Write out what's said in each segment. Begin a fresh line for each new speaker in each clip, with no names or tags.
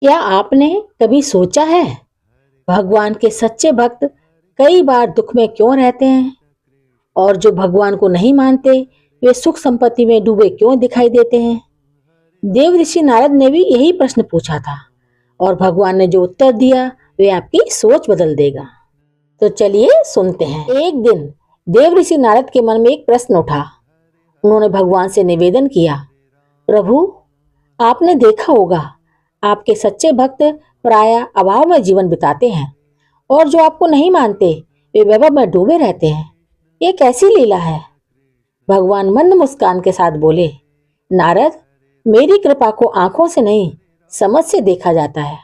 क्या आपने कभी सोचा है भगवान के सच्चे भक्त कई बार दुख में क्यों रहते हैं और जो भगवान को नहीं मानते वे सुख संपत्ति में डूबे क्यों दिखाई देते हैं। देव ऋषि नारद ने भी यही प्रश्न पूछा था और भगवान ने जो उत्तर दिया वे आपकी सोच बदल देगा। तो चलिए सुनते हैं। एक दिन देव ऋषि नारद के मन में एक प्रश्न उठा। उन्होंने भगवान से निवेदन किया, प्रभु, आपने देखा होगा आपके सच्चे भक्त प्रायः अभाव में जीवन बिताते हैं और जो आपको नहीं मानते वे वैभव में डूबे रहते हैं। ये कैसी लीला है। भगवान मंद मुस्कान के साथ बोले, नारद, मेरी कृपा को आंखों से नहीं समझ से देखा जाता है।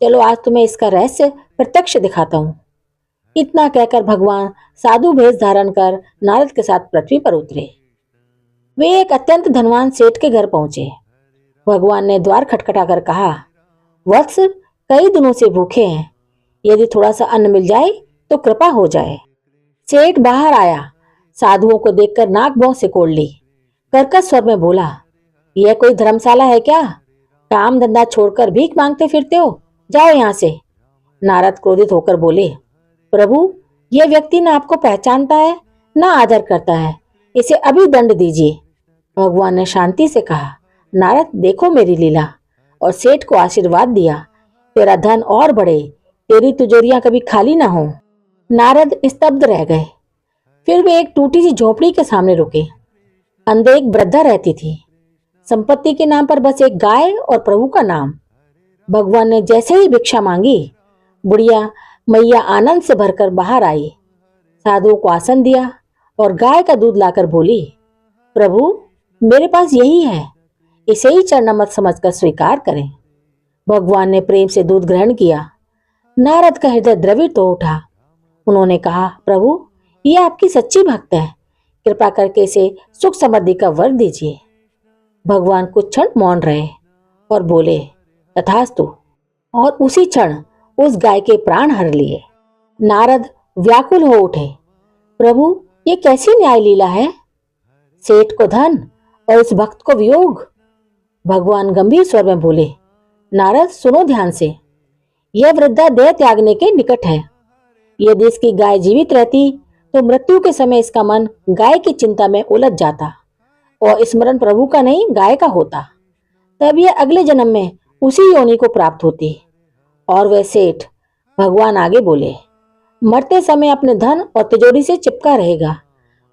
चलो आज तुम्हें इसका रहस्य प्रत्यक्ष दिखाता हूँ। इतना कहकर भगवान साधु भेष धारण कर नारद के साथ पृथ्वी पर उतरे। वे एक अत्यंत धनवान सेठ के घर पहुंचे। भगवान ने द्वार खटखटाकर कहा, वत्स, कई दिनों से भूखे हैं, यदि थोड़ा सा अन्न मिल जाए तो कृपा हो जाए। सेठ बाहर आया, साधुओं को देखकर नाक भौं सिकोड़ ली। कर्कश स्वर में बोला, यह कोई धर्मशाला है क्या? काम धंधा छोड़कर भीख मांगते फिरते हो, जाओ यहाँ से। नारद क्रोधित होकर बोले, प्रभु, यह व्यक्ति न आपको पहचानता है न आदर करता है, इसे अभी दंड दीजिए। भगवान ने शांति से कहा, नारद, देखो मेरी लीला, और सेठ को आशीर्वाद दिया, तेरा धन और बढ़े, तेरी तिजोरियां कभी खाली ना हो। नारद स्तब्ध रह गए। फिर वे एक टूटी सी झोपड़ी के सामने रुके। अंदर एक वृद्धा रहती थी। संपत्ति के नाम पर बस एक गाय और प्रभु का नाम। भगवान ने जैसे ही भिक्षा मांगी, बुढ़िया मैया आनंद से भरकर बाहर आई, साधुओं को आसन दिया और गाय का दूध लाकर बोली, प्रभु, मेरे पास यही है, इसे ही चरणामृत समझकर स्वीकार करें। भगवान ने प्रेम से दूध ग्रहण किया। नारद का हृदय द्रवित हो उठा। उन्होंने कहा, प्रभु, यह आपकी सच्ची भक्त है, कृपा करके इसे सुख समृद्धि का वर दीजिए। भगवान कुछ क्षण मौन रहे और बोले, तथास्तु। और उसी क्षण उस गाय के प्राण हर लिए। नारद व्याकुल हो उठे, प्रभु, ये कैसी न्याय लीला है। सेठ को धन और इस भक्त को वियोग। भगवान गंभीर स्वर में बोले, नारद, सुनो ध्यान से, यह वृद्धा देह त्यागने के निकट है। यदि इसकी गाय जीवित रहती तो मृत्यु के समय इसका मन गाय की चिंता में उलझ जाता और स्मरण प्रभु का नहीं गाय का होता। तब यह अगले जन्म में उसी योनि को प्राप्त होती। और वह सेठ, भगवान आगे बोले, मरते समय अपने धन और तिजोरी से चिपका रहेगा,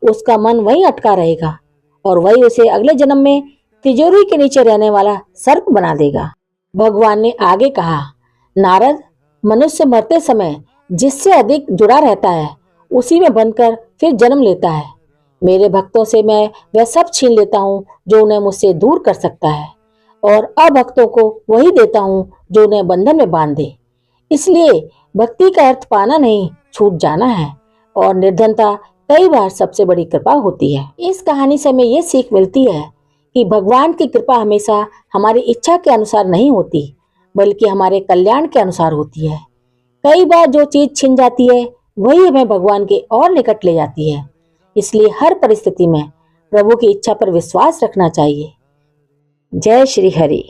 उसका मन वहीं अटका रहेगा और वही उसे अगले जन्म में तिजोरी के नीचे रहने वाला सर्प बना देगा। भगवान ने आगे कहा, नारद, मनुष्य मरते समय जिससे अधिक जुड़ा रहता है उसी में बंधकर फिर जन्म लेता है। मेरे भक्तों से मैं वह सब छीन लेता हूँ जो उन्हें मुझसे दूर कर सकता है और अभक्तों को वही देता हूँ जो उन्हें बंधन में बांध दे। इसलिए भक्ति का अर्थ पाना नहीं, छूट जाना है, और निर्धनता कई बार सबसे बड़ी कृपा होती है। इस कहानी से हमें ये सीख मिलती है कि भगवान की कृपा हमेशा हमारी इच्छा के अनुसार नहीं होती, बल्कि हमारे कल्याण के अनुसार होती है। कई बार जो चीज छिन जाती है वही हमें भगवान के और निकट ले जाती है। इसलिए हर परिस्थिति में प्रभु की इच्छा पर विश्वास रखना चाहिए। जय श्री हरि।